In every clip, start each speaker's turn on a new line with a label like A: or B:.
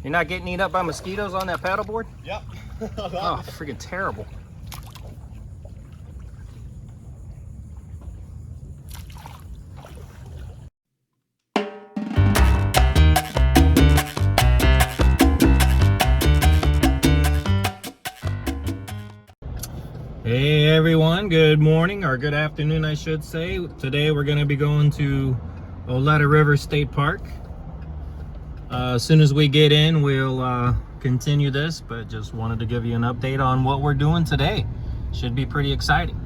A: You're not getting eaten up by mosquitoes on that paddleboard?
B: Yep.
A: Oh, freaking terrible. Hey everyone, good morning, or good afternoon I should say. Today we're going to be going to Oleta River State Park. As soon as we get in, we'll continue this, but just wanted to give you an update on what we're doing today. Should be pretty exciting.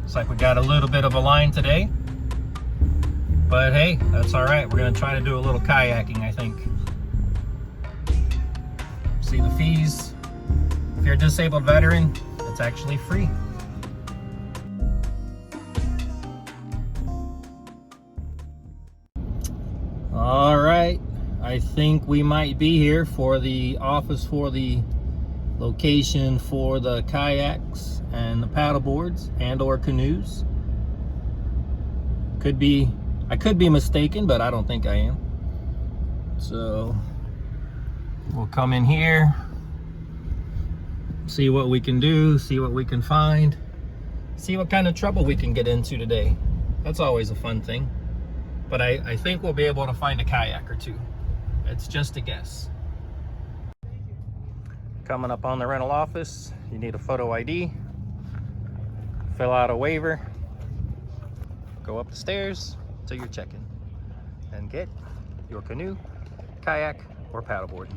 A: Looks like we got a little bit of a line today. But hey, that's all right. We're going to try to do a little kayaking, I think. See the fees. If you're a disabled veteran, it's actually free. All right. I think we might be here for the office for the location for the kayaks and the paddle boards and or canoes. I could be mistaken, but I don't think I am. So we'll come in here, see what we can do, see what we can find, see what kind of trouble we can get into today. That's always a fun thing. But I think we'll be able to find a kayak or two. It's just a guess. Coming up on the rental office, you need a photo ID, fill out a waiver, go up the stairs till you're checking, and get your canoe, kayak, or paddleboard.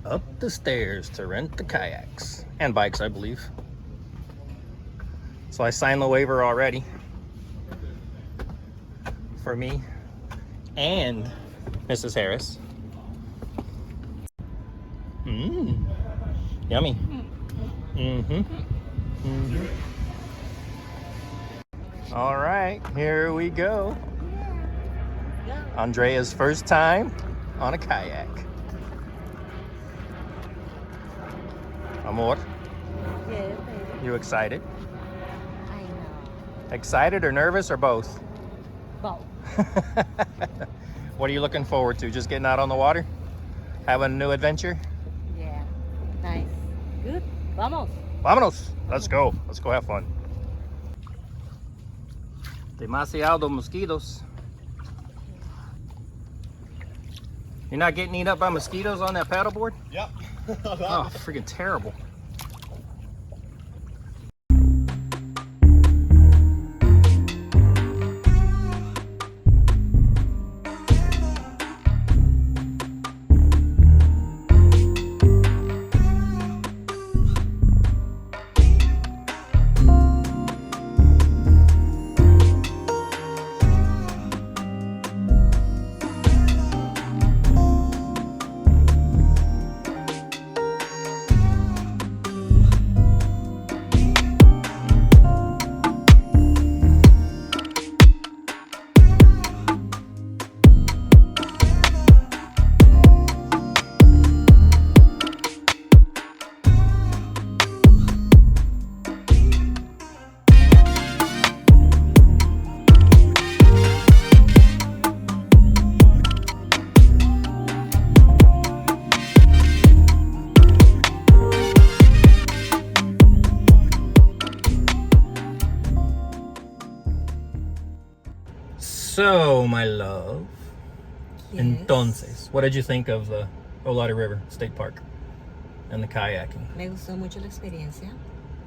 A: Up the stairs to rent the kayaks and bikes, I believe. So I signed the waiver already for me and Mrs. Harris. Yummy. All right, here we go. Andrea's first time on a kayak. Amor?
C: Yes, baby.
A: You excited?
C: I know.
A: Excited or nervous or both?
C: Both.
A: What are you looking forward to? Just getting out on the water? Having a new adventure?
C: Yeah. Nice. Good. Vamos.
A: Vámonos. Let's go. Let's go have fun. Demasiado mosquitos. You're not getting eaten up by mosquitoes on that paddleboard?
B: Yep.
A: Oh, freaking terrible. So, my love,
C: Yes.
A: entonces, what did you think of the Oleta River State Park and the kayaking?
C: Me gustó mucho la experiencia.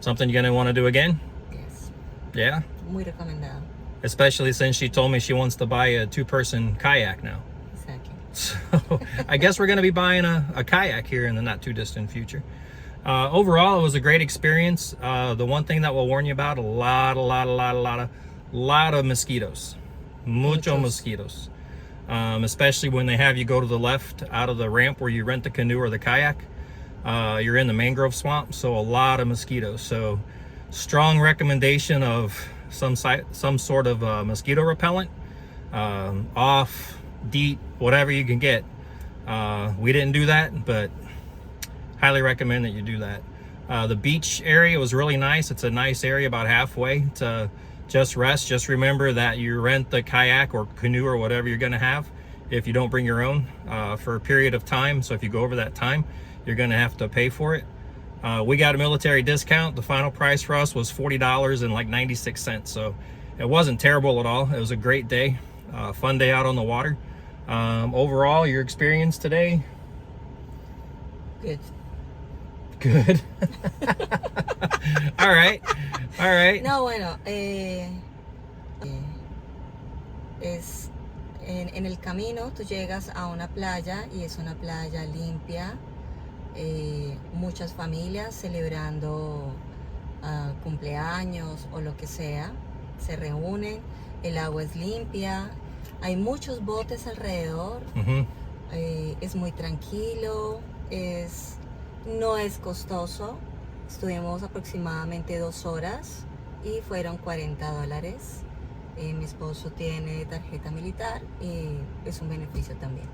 A: Something you're gonna want to do again?
C: Yes.
A: Yeah?
C: Muy recomendado.
A: Especially since she told me she wants to buy a two-person kayak now.
C: Exactly.
A: So, I guess we're gonna be buying a kayak here in the not too distant future. Overall, it was a great experience. The one thing that we'll warn you about, a lot of mosquitoes. Mucho mosquitoes. Especially when they have you go to the left out of the ramp where you rent the canoe or the kayak. You're in the mangrove swamp, so a lot of mosquitoes. So strong recommendation of some sort of mosquito repellent, off, DEET, whatever you can get. We didn't do that, but highly recommend that you do that. The beach area was really nice. It's a nice area about halfway to just rest. Just remember that you rent the kayak or canoe or whatever you're going to have if you don't bring your own for a period of time. So if you go over that time, you're going to have to pay for it. We got a military discount. The final price for us was $40 and like 96 cents. So it wasn't terrible at all. It was a great day, fun day out on the water. Overall, your experience today?
C: Good.
A: Good. All right. All right.
C: No, bueno, es en el camino tú llegas a una playa y es una playa limpia, muchas familias celebrando cumpleaños o lo que sea, se reúnen, el agua es limpia, hay muchos botes alrededor, es muy tranquilo, no es costoso. Estuvimos aproximadamente 2 horas y fueron $40. Mi esposo tiene tarjeta militar y es un beneficio también.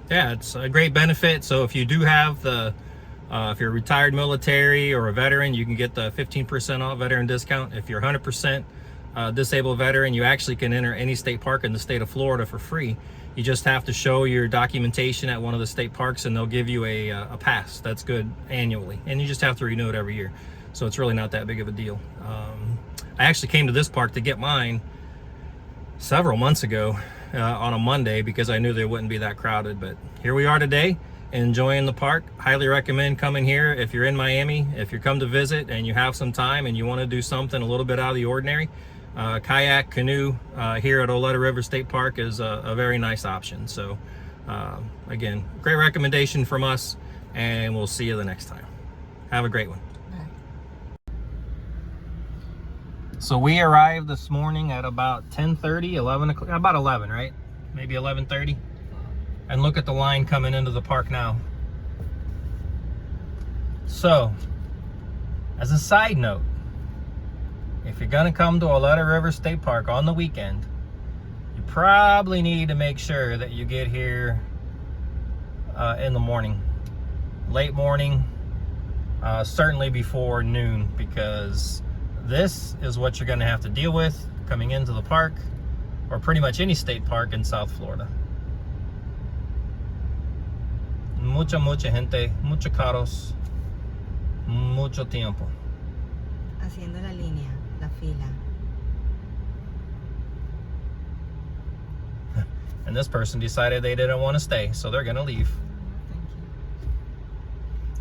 A: Yeah, it's a great benefit. So if you do have the, if you're a retired military or a veteran, you can get the 15% off veteran discount. If you're 100% disabled veteran, you actually can enter any state park in the state of Florida for free. You just have to show your documentation at one of the state parks and they'll give you a pass. That's good annually. And you just have to renew it every year. So it's really not that big of a deal. I actually came to this park to get mine several months ago on a Monday because I knew they wouldn't be that crowded. But here we are today, enjoying the park. Highly recommend coming here if you're in Miami, if you come to visit and you have some time and you want to do something a little bit out of the ordinary. Kayak, canoe here at Oleta River State Park is a very nice option. So again, great recommendation from us, and we'll see you the next time. Have a great one. So we arrived this morning at about 10:30, 11 o'clock, about 11, right? Maybe 11:30. And look at the line coming into the park now. So, as a side note, if you're gonna come to Oleta River State Park on the weekend, you probably need to make sure that you get here in the morning, late morning, certainly before noon, because this is what you're gonna have to deal with coming into the park, or pretty much any state park in South Florida. Mucha gente, muchos carros, mucho tiempo.
C: Haciendo la línea, la fila.
A: And this person decided they didn't want to stay, so they're gonna leave.
C: Thank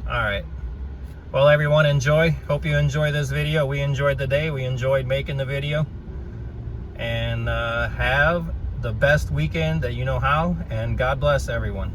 C: you.
A: All right. Well, everyone, enjoy. Hope you enjoy this video. We enjoyed the day. We enjoyed making the video. And have the best weekend that you know how. And God bless everyone.